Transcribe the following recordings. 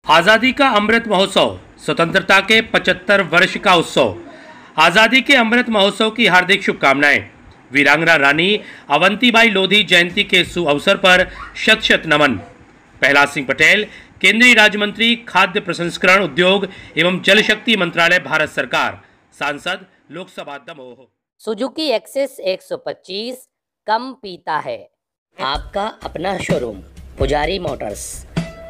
आज़ादी का अमृत महोत्सव, स्वतंत्रता के 75 वर्ष का उत्सव। आज़ादी के अमृत महोत्सव की हार्दिक शुभकामनाएं। वीरांगना रानी अवंतीबाई लोधी जयंती के शुभ अवसर पर शत शत नमन। प्रहलाद सिंह पटेल, केंद्रीय राज्य मंत्री, खाद्य प्रसंस्करण उद्योग एवं जल शक्ति मंत्रालय, भारत सरकार। सांसद, लोकसभा दमोह। सुजुकी एक्सेस 125 कम पीता है। आपका अपना शोरूम पुजारी मोटर्स,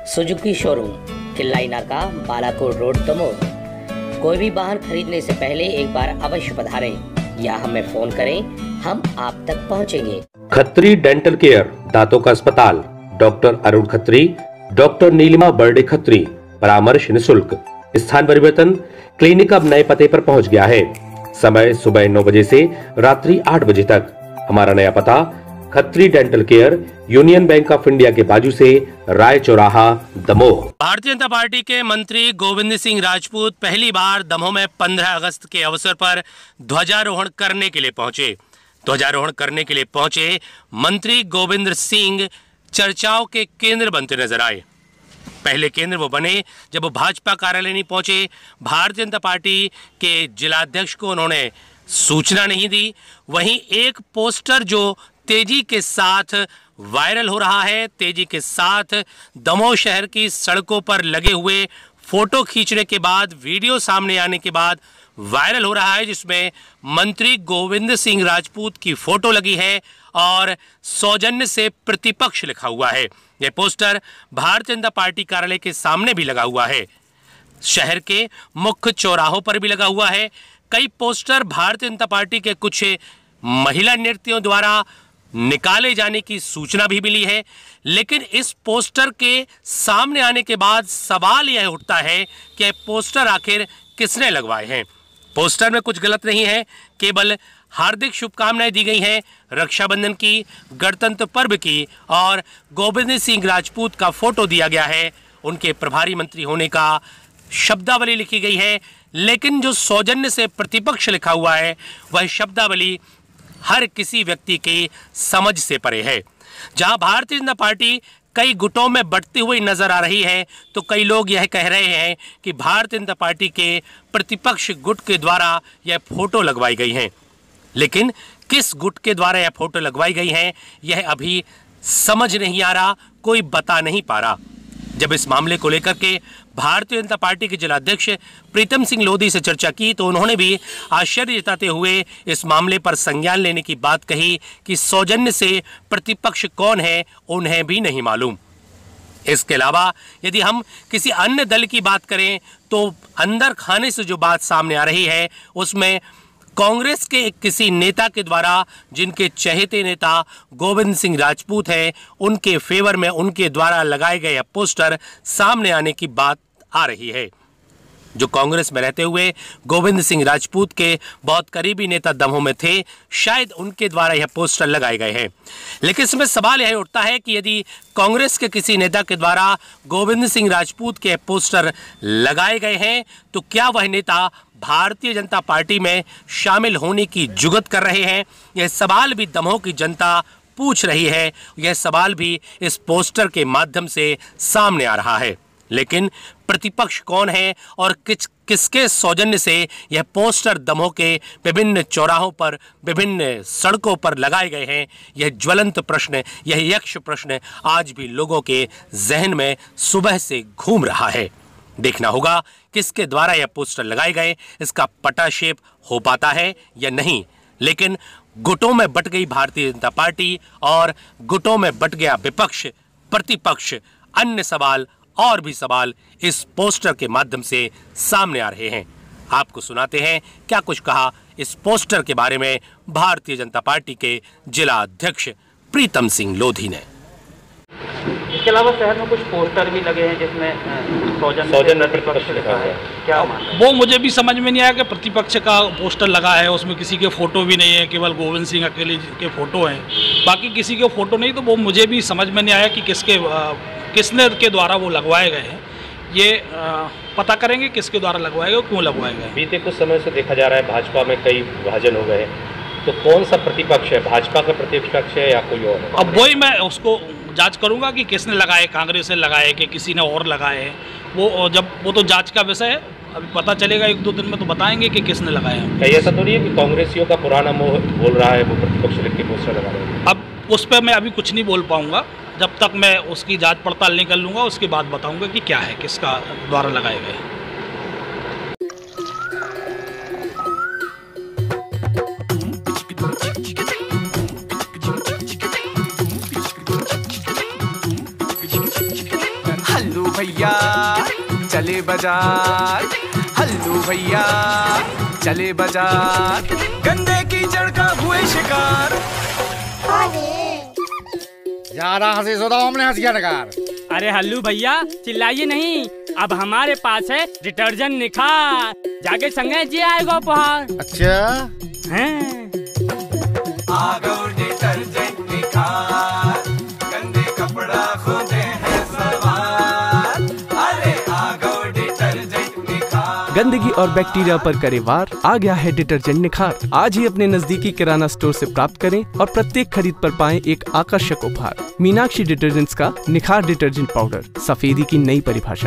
सुजुकी शोरूम, किल्लाई नाका, बालाकोट रोड, दमोह। कोई भी वाहन खरीदने से पहले एक बार अवश्य पधारें या हमें फोन करें, हम आप तक पहुंचेंगे। खत्री डेंटल केयर, दांतों का अस्पताल, डॉक्टर अरुण खत्री, डॉक्टर नीलिमा बर्डे खत्री, परामर्श निःशुल्क। स्थान परिवर्तन, क्लिनिक अब नए पते पर पहुंच गया है। समय सुबह 9 बजे से रात्रि 8 बजे तक। हमारा नया पता, Khatri dental care, union bank of India के बाजू से, राय चौराहा, दमोह। भारतीय जनता पार्टी के मंत्री गोविंद सिंह राजपूत पहली बार दमोह में 15 अगस्त के अवसर पर ध्वजारोहण करने के लिए पहुंचे। ध्वजारोहण करने के लिए पहुंचे मंत्री गोविंद सिंह चर्चाओं के केंद्र बनते नजर आए। पहले केंद्र वो बने जब वो भाजपा कार्यालय नहीं पहुंचे। भारतीय जनता पार्टी के जिलाध्यक्ष को उन्होंने सूचना नहीं दी। वहीं एक पोस्टर जो तेजी के साथ वायरल हो रहा है, तेजी के साथ दमोह शहर की सड़कों पर लगे हुए फोटो खींचने के बाद, वीडियो सामने आने के बाद वायरल हो रहा है, जिसमें मंत्री गोविंद सिंह राजपूत की फोटो लगी है और सौजन्य से प्रतिपक्ष लिखा हुआ है। यह पोस्टर भारतीय जनता पार्टी कार्यालय के सामने भी लगा हुआ है। शहर के मुख्य चौराहों पर भी लगा हुआ है। कई पोस्टर भारतीय जनता पार्टी के कुछ महिला नेत्रियों द्वारा निकाले जाने की सूचना भी मिली है। लेकिन इस पोस्टर के सामने आने के बाद सवाल यह उठता है कि पोस्टर आखिर किसने लगवाए हैं। पोस्टर में कुछ गलत नहीं है, केवल हार्दिक शुभकामनाएं दी गई हैं रक्षाबंधन की, गणतंत्र पर्व की, और गोविंद सिंह राजपूत का फोटो दिया गया है। उनके प्रभारी मंत्री होने का शब्दावली लिखी गई है। लेकिन जो सौजन्य से प्रतिपक्ष लिखा हुआ है, वह शब्दावली हर किसी व्यक्ति की समझ से परे है। जहां भारतीय जनता पार्टी कई गुटों में बढ़ती हुई नजर आ रही है, तो कई लोग यह कह रहे हैं कि भारतीय जनता पार्टी के प्रतिपक्ष गुट के द्वारा यह फोटो लगवाई गई है। लेकिन किस गुट के द्वारा यह फोटो लगवाई गई है, यह अभी समझ नहीं आ रहा, कोई बता नहीं पा रहा। जब इस मामले को लेकर के भारतीय जनता पार्टी के जिलाध्यक्ष प्रीतम सिंह लोधी से चर्चा की, तो उन्होंने भी आश्चर्य जताते हुए इस मामले पर संज्ञान लेने की बात कही कि सौजन्य से प्रतिपक्ष कौन है, उन्हें भी नहीं मालूम। इसके अलावा यदि हम किसी अन्य दल की बात करें, तो अंदर खाने से जो बात सामने आ रही है, उसमें कांग्रेस के किसी नेता के द्वारा, जिनके चहेते नेता गोविंद सिंह राजपूत हैं, उनके फेवर में उनके द्वारा लगाए गए पोस्टर सामने आने की बात आ रही है। जो कांग्रेस में रहते हुए गोविंद सिंह राजपूत के बहुत करीबी नेता दमोह में थे, शायद उनके द्वारा यह पोस्टर लगाए गए हैं। लेकिन इसमें सवाल यह उठता है कि यदि कांग्रेस के किसी नेता के द्वारा गोविंद सिंह राजपूत के पोस्टर लगाए गए हैं, तो क्या वह नेता भारतीय जनता पार्टी में शामिल होने की जुगत कर रहे हैं? यह सवाल भी दमोह की जनता पूछ रही है। यह सवाल भी इस पोस्टर के माध्यम से सामने आ रहा है। लेकिन प्रतिपक्ष कौन है और किसके सौजन्य से यह पोस्टर दमोह के विभिन्न चौराहों पर, विभिन्न सड़कों पर लगाए गए हैं, यह ज्वलंत प्रश्न, यह यक्ष प्रश्न आज भी लोगों के जहन में सुबह से घूम रहा है। देखना होगा किसके द्वारा यह पोस्टर लगाए गए, इसका पटाक्षेप हो पाता है या नहीं। लेकिन गुटों में बट गई भारतीय जनता पार्टी और गुटों में बट गया विपक्ष, प्रतिपक्ष, अन्य सवाल और भी सवाल इस पोस्टर के माध्यम से सामने आ रहे हैं। आपको सुनाते हैं क्या कुछ कहा इस पोस्टर के बारे में भारतीय जनता पार्टी के जिला अध्यक्ष प्रीतम सिंह लोधी ने। इसके अलावा शहर में कुछ पोस्टर भी लगे हैं जिसमें सौजन्य प्रतिपक्ष लिखा है, क्या वो मुझे भी समझ में नहीं आया कि प्रतिपक्ष का पोस्टर लगा है, उसमें किसी के फोटो भी नहीं है, केवल गोविंद सिंह अकेले के फोटो हैं, बाकी किसी के फोटो नहीं। तो वो मुझे भी समझ में नहीं आया कि किसने के द्वारा वो लगवाए गए हैं। ये पता करेंगे किसके द्वारा लगवाए गए, क्यों लगवाए गए। बीते कुछ समय से देखा जा रहा है भाजपा में कई विभाजन हो गए, तो कौन सा प्रतिपक्ष है, भाजपा का प्रतिपक्ष है या कोई और? अब वही मैं उसको जांच करूंगा कि किसने लगाए, कांग्रेस ने लगाए कि किसी ने और लगाए हैं, वो तो जांच का विषय है, अभी पता चलेगा 1-2 दिन में तो बताएंगे कि किसने लगाया है। कहीं ऐसा तो नहीं है कि कांग्रेसियों का पुराना मोह बोल रहा है वो प्रतिपक्ष लिख के पोस्टर लगा रहे हैं? अब उस पर मैं अभी कुछ नहीं बोल पाऊंगा, जब तक मैं उसकी जांच पड़ताल नहीं कर लूँगा उसके बाद बताऊंगा कि क्या है, किसका द्वारा लगाए गए। हल्लू भैया चले बाजार, हल्लू भैया चले बाजार, गंदे कीचड़ का हुए शिकार। ज्यादा हंसी सुधा हमने हंस गया नकार। अरे हल्लू भैया चिल्लाइए नहीं, अब हमारे पास है डिटर्जेंट निखार, जाके संगे जी आएगा उपहार। अच्छा हैं? आ गो डिटर्जेंट निखार, गंदे कपड़ा खोदे हैं सवार। अरे आ गो डिटर्जेंट निखार। गंदगी और बैक्टीरिया पर करे वार, आ गया है डिटर्जेंट निखार। आज ही अपने नजदीकी किराना स्टोर से प्राप्त करें और प्रत्येक खरीद पर पाएं एक आकर्षक उपहार। मीनाक्षी डिटर्जेंट्स का निखार डिटर्जेंट पाउडर, सफेदी की नई परिभाषा।